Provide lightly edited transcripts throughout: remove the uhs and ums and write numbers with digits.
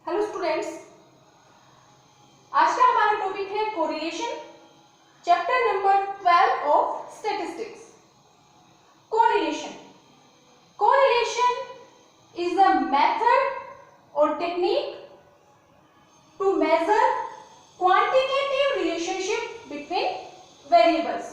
Hello students, आज का हमारा टॉपिक है correlation, chapter number 12 of statistics. Correlation is a method और technique to measure quantitative relationship between variables.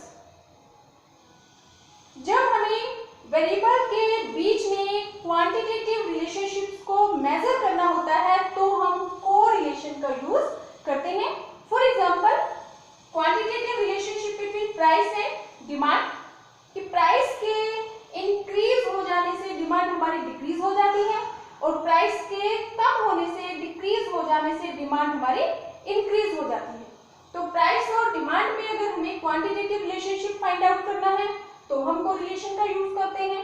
जब हमें वेरिएबल के बीच में क्वांटिटेटिव रिलेशनशिप्स को मेजर करना होता है तो हम कोरिलेशन का यूज करते हैं। For example, quantitative relationship between price and demand, कि प्राइस के इंक्रीज हो जाने से डिमांड हमारी डिक्रीज हो जाती है और प्राइस के कम होने से, डिक्रीज हो जाने से डिमांड हमारी इंक्रीज हो जाती है। तो प्राइस और डिमांड में अगर हमें क्वांटिटेटिव रिलेशनशिप फाइंड आउट करना है तो हम कोरिलेशन का यूज करते हैं।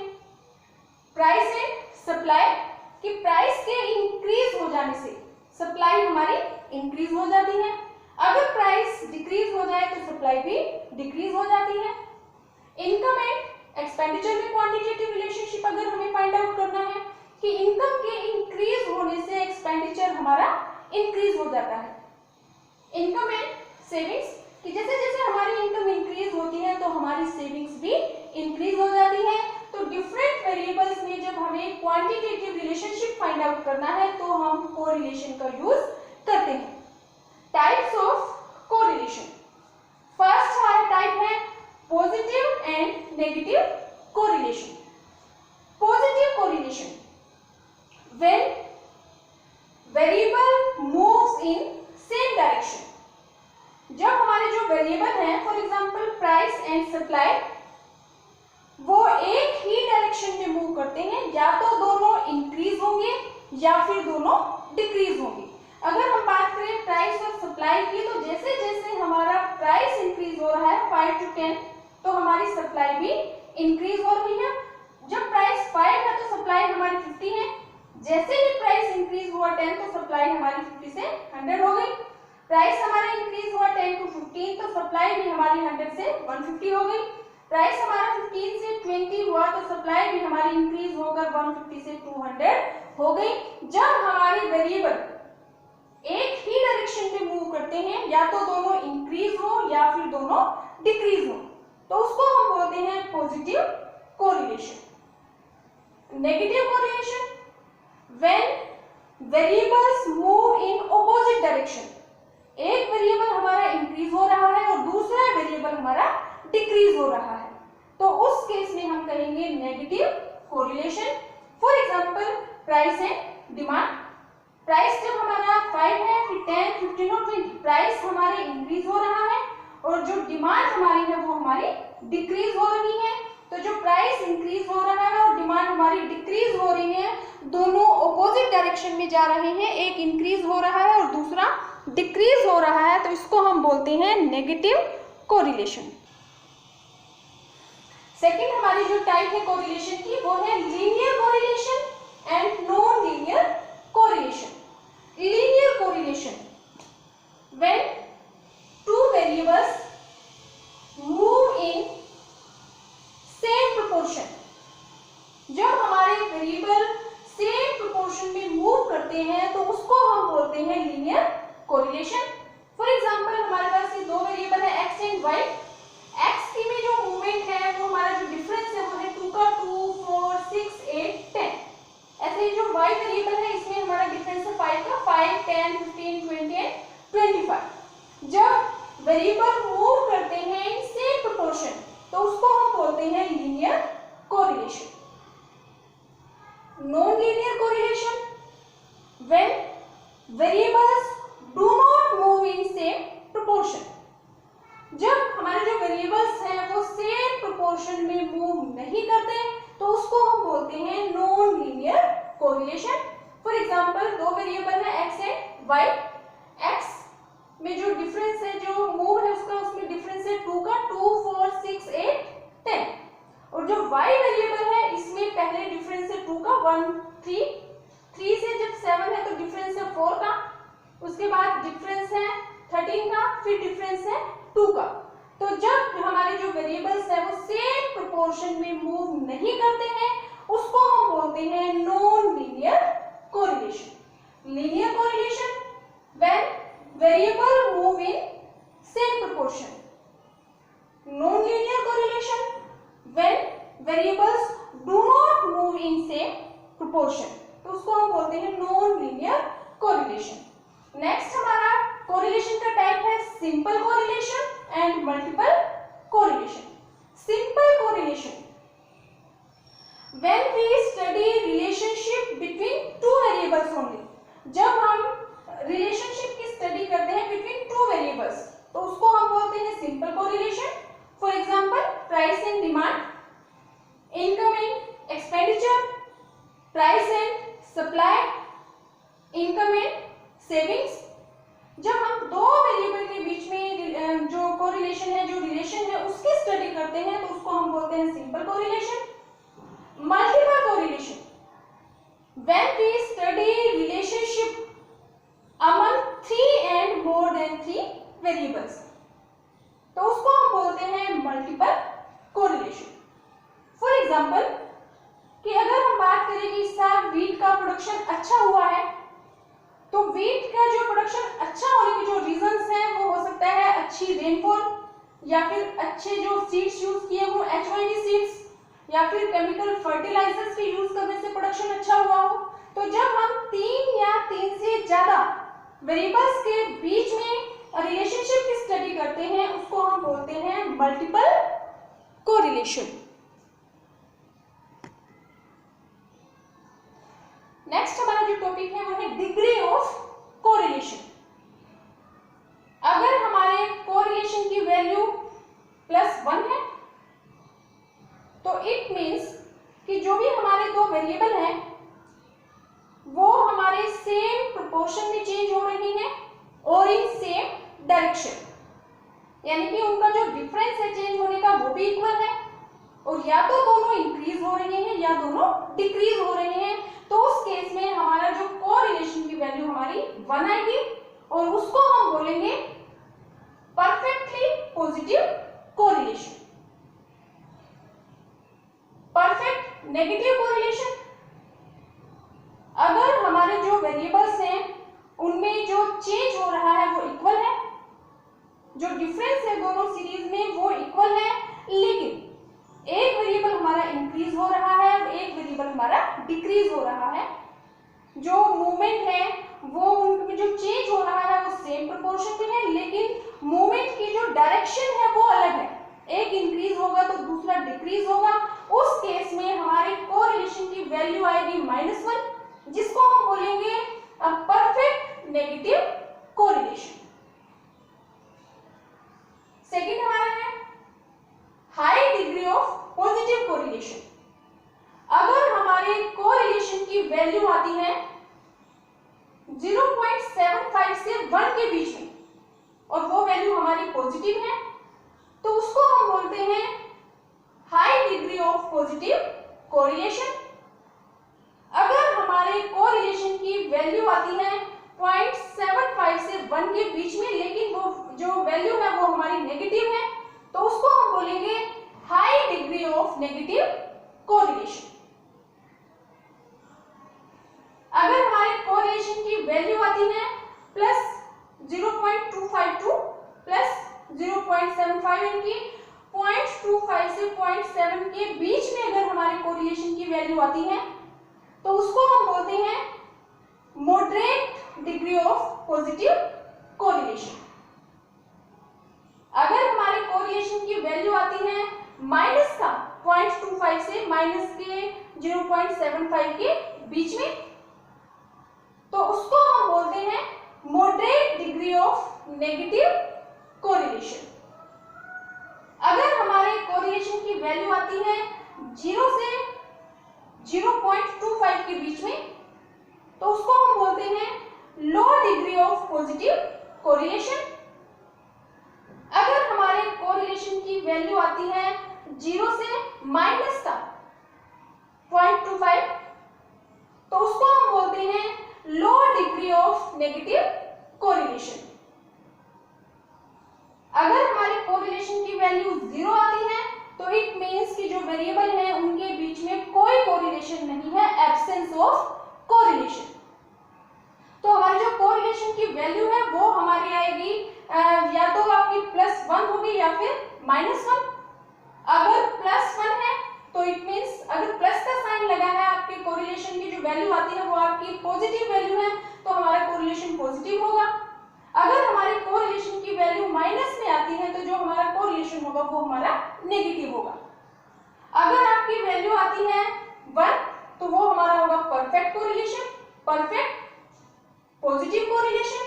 प्राइस एंड सप्लाई, कि प्राइस के इंक्रीज हो जाने से सप्लाई हमारी इंक्रीज हो जाती है, अगर प्राइस डिक्रीज हो जाए तो सप्लाई भी डिक्रीज हो जाती है। इनकम एंड एक्सपेंडिचर में क्वांटिटेटिव रिलेशनशिप अगर हमें फाइंड आउट करना है कि इनकम के इंक्रीज होने से एक्सपेंडिचर हमारा इंक्रीज हो जाता है। इनकम एंड सेविंग्स, कि जैसे जैसे हमारी इनकम इंक्रीज होती है तो हमारी सेविंग्स भी इंक्रीज हो जाती है। तो डिफरेंट वेरिएबल्स में जब हमें क्वांटिटेटिव रिलेशनशिप फाइंड आउट करना है तो हम कोरिलेशन का यूज करते हैं। टाइप्स ऑफ कोरिलेशन, फर्स्ट हमारा टाइप है positive and negative correlation. Positive correlation, when variable moves in same direction. जब हमारे जो वेरिएबल हैं, for example price and supply, वो एक ही डायरेक्शन में मूव करते हैं, या तो दोनों इंक्रीज होंगे या फिर दोनों डिक्रीज होंगे। अगर हम बात करें प्राइस और सप्लाई की, तो जैसे जैसे हमारा प्राइस इंक्रीज हो रहा है 5 to 10, तो हमारी सप्लाई भी इंक्रीज हो रही है। जब प्राइस 5 है तो सप्लाई हमारी 50 है, जैसे ही प्राइस इंक्रीज हुआ 10 तो सप्लाई हमारी 50 से 100 हो गई। प्राइस हमारा इंक्रीज हुआ 10 to 15 तो सप्लाई भी हमारी 100 से 150 हो गई। प्राइस हमारा 15 से 20 हुआ तो सप्लाई भी हमारी इंक्रीज होकर 150 से 200 हो गई। जब हमारी वेरिएबल एक ही डायरेक्शन में मूव करते हैं, या तो दोनों इंक्रीज हो या फिर दोनों डिक्रीज हो, तो उसको हम बोलते हैं positive correlation. Negative correlation, when variables move in opposite direction. एक वेरिएबल हमारा इंक्रीज हो रहा है और दूसरा वेरिएबल हमारा डिक्रीज हो रहा है, तो उस केस में हम कहेंगे negative correlation. For example, price and demand, price जब हमारा 5 है, फिर 10, 15 और 20, प्राइस हमारे इंक्रीज हो रहा है और जो डिमांड हमारी है वो हमारी डिक्रीज हो रही है। तो जो प्राइस इंक्रीज हो रहा है और डिमांड हमारी डिक्रीज हो रही है, दोनों ऑपोजिट डायरेक्शन में जा रहे हैं, एक इंक्रीज हो रहा है और दूसरा डिक्रीज हो रहा है, तो इसको हम बोलते हैं नेगेटिव कोरिलेशन। सेकंड हमारी जो टाइप है कोरिलेशन की, वो है linear correlation and non linear correlation. Linear correlation, when two variables move in same proportion. जब हमारे वेरिएबल सेम प्रोपोर्शन में मूव करते हैं तो उसको हम बोलते हैं लीनियर कोरिलेशन। फॉर एग्जांपल, हमारे पास ये दो वेरिएबल है x एंड y। x की में जो मूवमेंट है वो हमारा जो डिफरेंस है वो है 2 का 2, 4, 6, 8, 10। ऐसे ही जो y वेरिएबल है इसमें हमारा डिफरेंस है 5 का 5, 10, 15, 20 एंड 25। जब वेरिएबल मूव करते हैं इन सेम प्रोपोर्शन तो उसको हम बोलते हैं linear correlation. Non linear correlation, when variables do not move in same proportion. जब हमारे जो वेरिएबल्स हैं वो सेम प्रोपोर्शन में मूव नहीं करते तो उसको हम बोलते हैं non linear correlation. For example, दो वेरिएबल है x एंड y। x में जो डिफरेंस है, जो मूव है उसका, उसमें डिफरेंस है 2 का 2, 4, 6, 8, 10। और जो y वेरिएबल है इसमें पहले डिफरेंस है 2 का 1, 3 से जब 7 है तो डिफरेंस है 4 का, उसके बाद डिफरेंस है 13 का, फिर डिफरेंस है 2 का। तो जब हमारे जो वेरिएबल्स है वो सेम प्रोपोर्शन में मूव नहीं करते हैं उसको हम बोलते हैं non linear correlation. Linear correlation when variable move in same proportion. Non-linear correlation when variables do not move in same proportion, तो उसको हम बोलते हैं non-linear correlation. नेक्स्ट हमारा कोरिलेशन का टाइप है simple correlation and multiple correlation. Simple correlation when we study relationship between two variables only. जब हम रिलेशनशिप की स्टडी करते हैं बिटवीन टू वेरिएबल्स तो उसको हम बोलते हैं simple correlation. For example price and demand, income and expenditure, price and supply, income and savings. जब हम दो वेरिएबल के बीच में जो कोरिलेशन है, जो रिलेशन है, उसकी स्टडी करते हैं तो उसको हम बोलते हैं simple correlation. Multiple correlation when we study relationship among three and more than three variables, तो उसको हम बोलते हैं मल्टीपल कोरिलेशन. फॉर एग्जांपल कि अगर हम बात करें कि इस साल वीट का प्रोडक्शन अच्छा हुआ है, तो वीट का जो प्रोडक्शन अच्छा होने के जो रीजंस हैं वो हो सकता है अच्छी रेनफॉल, या फिर अच्छे जो सीड्स यूज किए वो H1B सीड्स, या फिर केमिकल फर्टिलाइजर्स के यूज करने से प्रोडक्शन अच्छा हुआ हो. तो जब हम तीन या तीन से ज्यादा वेरिएबल्स के बीच में रिलेशनशिप की स्टडी करते हैं उसको हम बोलते हैं मल्टीपल कोरिलेशन. नेक्स्ट हमारा जो टॉपिक है वो है डिग्री ऑफ कोरिलेशन. अगर हमारे कोरिलेशन की वैल्यू +1 है तो इट मीन्स कि जो भी हमारे दो वेरिएबल हैं वो हमारे सेम प्रोपोर्शन में चेंज हो रही हैं और इन सेम डायरेक्शन, यानी कि उनका जो डिफरेंस है चेंज होने का वो भी इक्वल है, और या तो दोनों इंक्रीज हो रहे हैं या दोनों डिक्रीज हो रहे हैं. तो उस केस में हमारा जो कोरिलेशन की वैल्यू हमारी 1 आएगी और उसको हम बोलेंगे perfectly positive correlation. Perfect negative correlation, अगर हमारे जो वेरिएबल्स हैं उनमें जो चेंज हो रहा है वो इक्वल है, जो डिफरेंस है दोनों सीरीज में वो इक्वल है, लेकिन एक वेरिएबल हमारा इंक्रीज हो रहा है और एक वेरिएबल हमारा डिक्रीज हो रहा है. जो मूवमेंट है वो उनमें जो चेंज हो रहा है वो सेम प्रोपोर्शन में है, लेकिन मूवमेंट की जो डायरेक्शन है वो अलग है. एक इंक्रीज होगा तो दूसरा डिक्रीज होगा. उस केस में हमारे कोरिलेशन की वैल्यू आएगी -1, जिसको हम बोलेंगे परफेक्ट नेगेटिव कोरिलेशन. सेकंड हमारा है high degree of positive correlation. अगर हमारे कोरिलेशन की वैल्यू आती है 0.75 से 1 के बीच में और वो वैल्यू हमारी पॉजिटिव है तो उसको हम बोलते हैं high degree of positive correlation. अगर हमारे कोरिलेशन की वैल्यू आती है 0.75 से 1 के बीच में, लेकिन वो जो वैल्यू है वो हमारी नेगेटिव है, तो उसको हम बोलेंगे high degree of negative correlation. अगर हमारे कोरिलेशन की वैल्यू आती है +0.252 +0.75, इनकी 0.25 से 0.7 के बीच में अगर हमारे कोरिलेशन की वैल्यू आती है तो उसको हम बोलते हैं moderate degree of positive correlation. अगर हमारे कोरिलेशन की वैल्यू आती है माइनस का 0.25 से माइनस के 0.75 के बीच में तो उसको हम बोलते हैं moderate degree of negative correlation. अगर हमारे कोरिलेशन की वैल्यू आती है 0 से 0.25 के बीच में तो उसको हम बोलते हैं लो डिग्री ऑफ पॉजिटिव कोरिलेशन. अगर हमारे कोरिलेशन की वैल्यू आती है 0 से माइनस का 0.25 तो उसको हम बोलते हैं लो डिग्री ऑफ नेगेटिव कोरिलेशन. अगर हमारी कोरिलेशन की वैल्यू 0 आती है तो इट मींस कि जो वेरिएबल है उनके बीच में कोई कोरिलेशन नहीं है, एब्सेंस ऑफ कोरिलेशन. तो हमारी जो कोरिलेशन की वैल्यू है या तो आपकी +1 होगी या फिर -1। अगर +1 है तो इट मींस अगर प्लस का साइन लगा है, आपके कोरिलेशन की जो वैल्यू आती है वो आपकी पॉजिटिव वैल्यू है, तो हमारा कोरिलेशन पॉजिटिव होगा। अगर हमारी कोरिलेशन की वैल्यू माइनस में आती है तो जो हमारा कोरिलेशन होगा वो हमारा नेगेटिव होगा। अगर आपकी वैल्यू आती है 1 तो वो हमारा होगा perfect correlation, perfect positive correlation,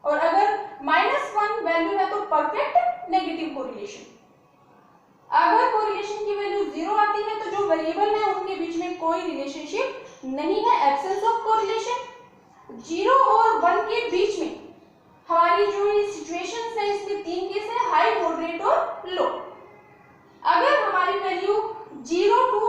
और अगर -1 वैल्यू है तो परफेक्ट नेगेटिव कोरिलेशन। अगर कोरिलेशन की वैल्यू 0 आती है तो जो वेरिएबल है उनके बीच में कोई रिलेशनशिप नहीं है, एब्सेंस ऑफ कोरिलेशन। 0 और 1 के बीच में हमारी जो ये सिचुएशंस है इसमें 3 केस है, हाई, मॉडरेट और लो। अगर हमारी वैल्यू 0 to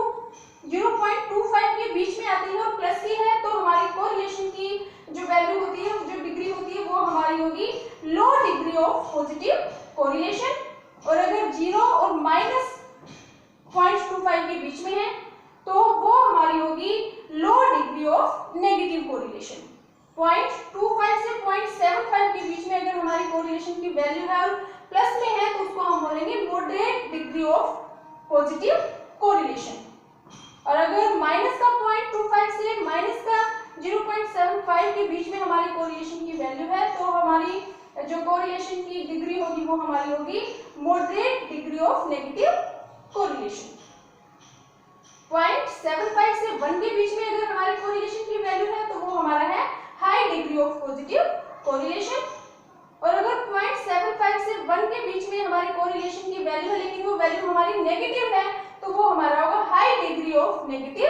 0.25 के बीच में आती है और प्लस की है तो हमारी कोरिलेशन की जो वैल्यू होती है, जो डिग्री होती है वो हमारी होगी लो डिग्री ऑफ पॉजिटिव कोरिलेशन। और अगर 0 और -0.25 के बीच में है तो वो हमारी होगी लो डिग्री ऑफ नेगेटिव कोरिलेशन। 0.25 से 0.75 के बीच में अगर हमारी कोरिलेशन की वैल्यू है और प्लस में है तो उसको हम बोलेंगे moderate degree of positive correlation. और अगर माइनस का 0.25 से माइनस का 0.75 के बीच में हमारी कोरिलेशन की वैल्यू है तो हमारी जो कोरिलेशन की डिग्री होगी वो हमारी होगी moderate degree of negative correlation. 0.75 से 1 के बीच में अगर हमारी कोरिलेशन की वैल्यू है तो वो हमारा है high degree of positive correlation. और अगर 0.75 से 1 के बीच में हमारी कोरिलेशन की वैल्यू है लेकिन वो वैल्यू हमारी नेगेटिव है तो वो हमारा होगा हाई डिग्री ऑफ नेगेटिव